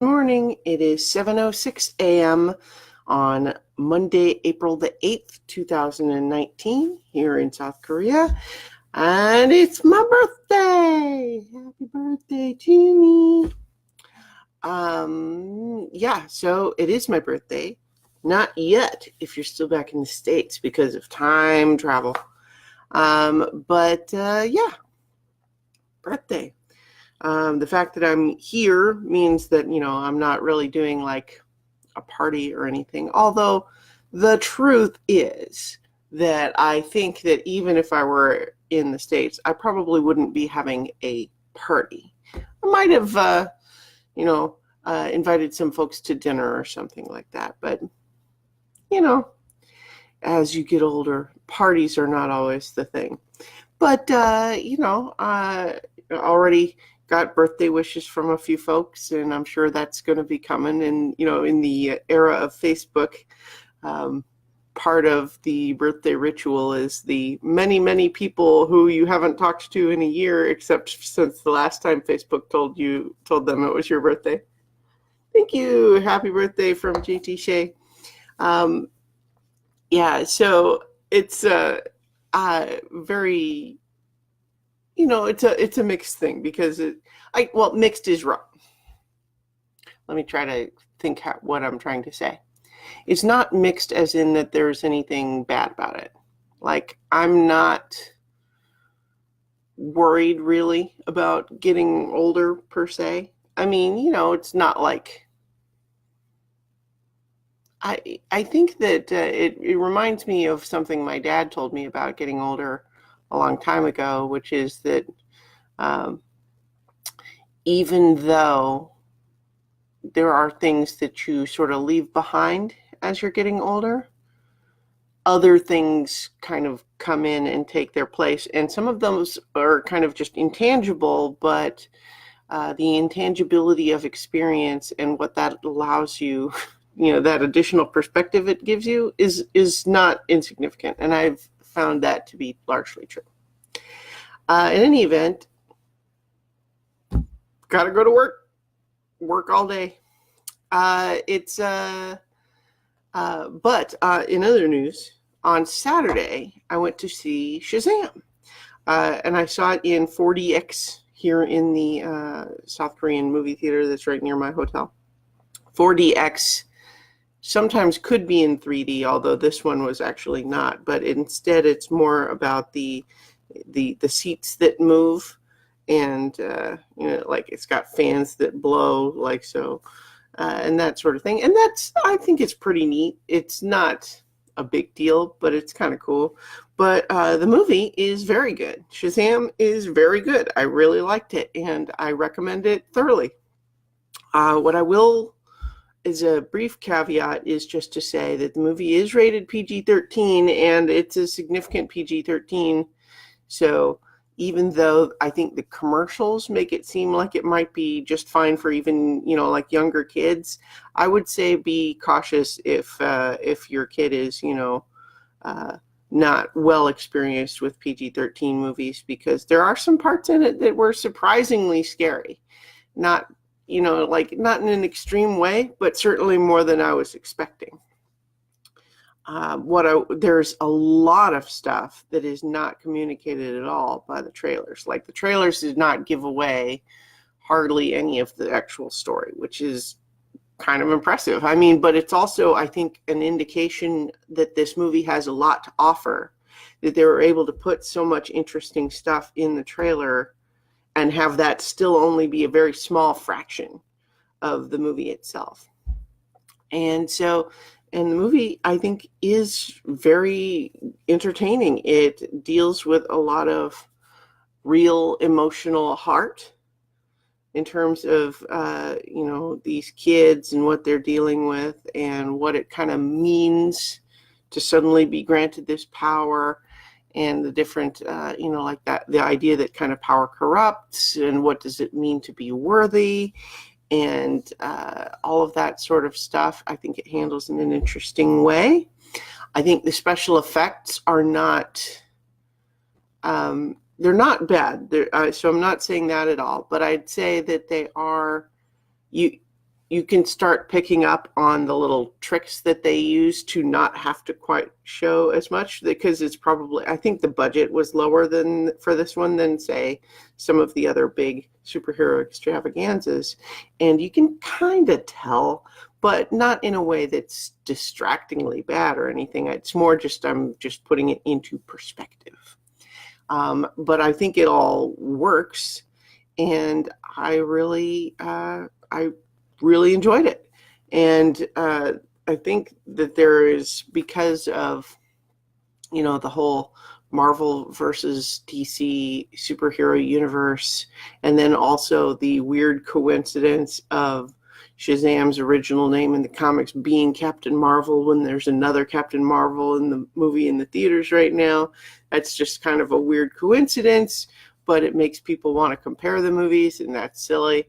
Morning. It is 7:06 a.m. on Monday, April the 8th, 2019, here in South Korea. And it's my birthday. Happy birthday to me. So it is my birthday. Not yet, if you're still back in the States because of time travel. Birthday. The fact that I'm here means that, I'm not really doing like a party or anything. Although the truth is that I think that even if I were in the States, I probably wouldn't be having a party. I might have, invited some folks to dinner or something like that. But, you know, as you get older, parties are not always the thing. But, already got birthday wishes from a few folks, and I'm sure that's going to be coming. And, in the era of Facebook, part of the birthday ritual is the many, many people who you haven't talked to in a year, except since the last time Facebook told them it was your birthday. Thank you. Happy birthday from JT Shea. So it's very, it's a mixed thing because mixed is wrong. Let me try to think what I'm trying to say. It's not mixed as in that there's anything bad about it. Like, I'm not worried really about getting older per se. I mean, it's not like, I think that it reminds me of something my dad told me about getting older a long time ago, which is that even though there are things that you sort of leave behind as you're getting older, other things kind of come in and take their place. And some of those are kind of just intangible, but the intangibility of experience and what that allows you, that additional perspective it gives you is not insignificant. And I've found that to be largely true. In any event, gotta go to work all day. But in other news, on Saturday, I went to see Shazam. And I saw it in 4DX here in the South Korean movie theater that's right near my hotel. 4DX sometimes could be in 3D, although this one was actually not. But instead, it's more about the seats that move, and like it's got fans that blow, like so, and that sort of thing. And I think it's pretty neat. It's not a big deal, but it's kind of cool. But the movie is very good. Shazam is very good. I really liked it, and I recommend it thoroughly. What I will, as a brief caveat, is just to say that the movie is rated PG-13, and it's a significant PG-13. So even though I think the commercials make it seem like it might be just fine for even, like younger kids, I would say be cautious if your kid is, not well experienced with PG-13 movies, because there are some parts in it that were surprisingly scary. Not, not in an extreme way, but certainly more than I was expecting. There's a lot of stuff that is not communicated at all by the trailers. Like, the trailers did not give away hardly any of the actual story, which is kind of impressive. I mean, but it's also, I think, an indication that this movie has a lot to offer, that they were able to put so much interesting stuff in the trailer and have that still only be a very small fraction of the movie itself. And the movie, I think, is very entertaining. It deals with a lot of real emotional heart in terms of, these kids and what they're dealing with and what it kind of means to suddenly be granted this power, and the different, like that, the idea that kind of power corrupts, and what does it mean to be worthy, and all of that sort of stuff. I think it handles in an interesting way. I think the special effects are not, they're not bad. So I'm not saying that at all, but I'd say that they are, you can start picking up on the little tricks that they use to not have to quite show as much, because it's probably, I think the budget was lower than for this one than, say, some of the other big superhero extravaganzas. And you can kind of tell, but not in a way that's distractingly bad or anything. It's more just, I'm just putting it into perspective. But I think it all works, and I really enjoyed it. And I think that there is, because of, you know, the whole Marvel versus DC superhero universe, and then also the weird coincidence of Shazam's original name in the comics being Captain Marvel when there's another Captain Marvel in the movie in the theaters right now. That's just kind of a weird coincidence, but it makes people want to compare the movies, and that's silly.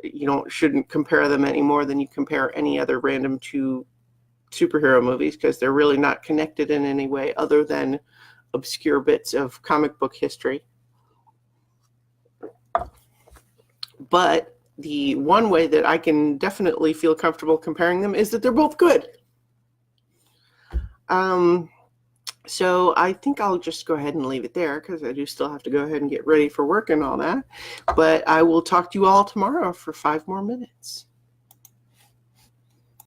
You shouldn't compare them any more than you compare any other random two superhero movies, because they're really not connected in any way other than obscure bits of comic book history. But the one way that I can definitely feel comfortable comparing them is that they're both good. So I think I'll just go ahead and leave it there, because I do still have to go ahead and get ready for work and all that. But I will talk to you all tomorrow for 5 more minutes.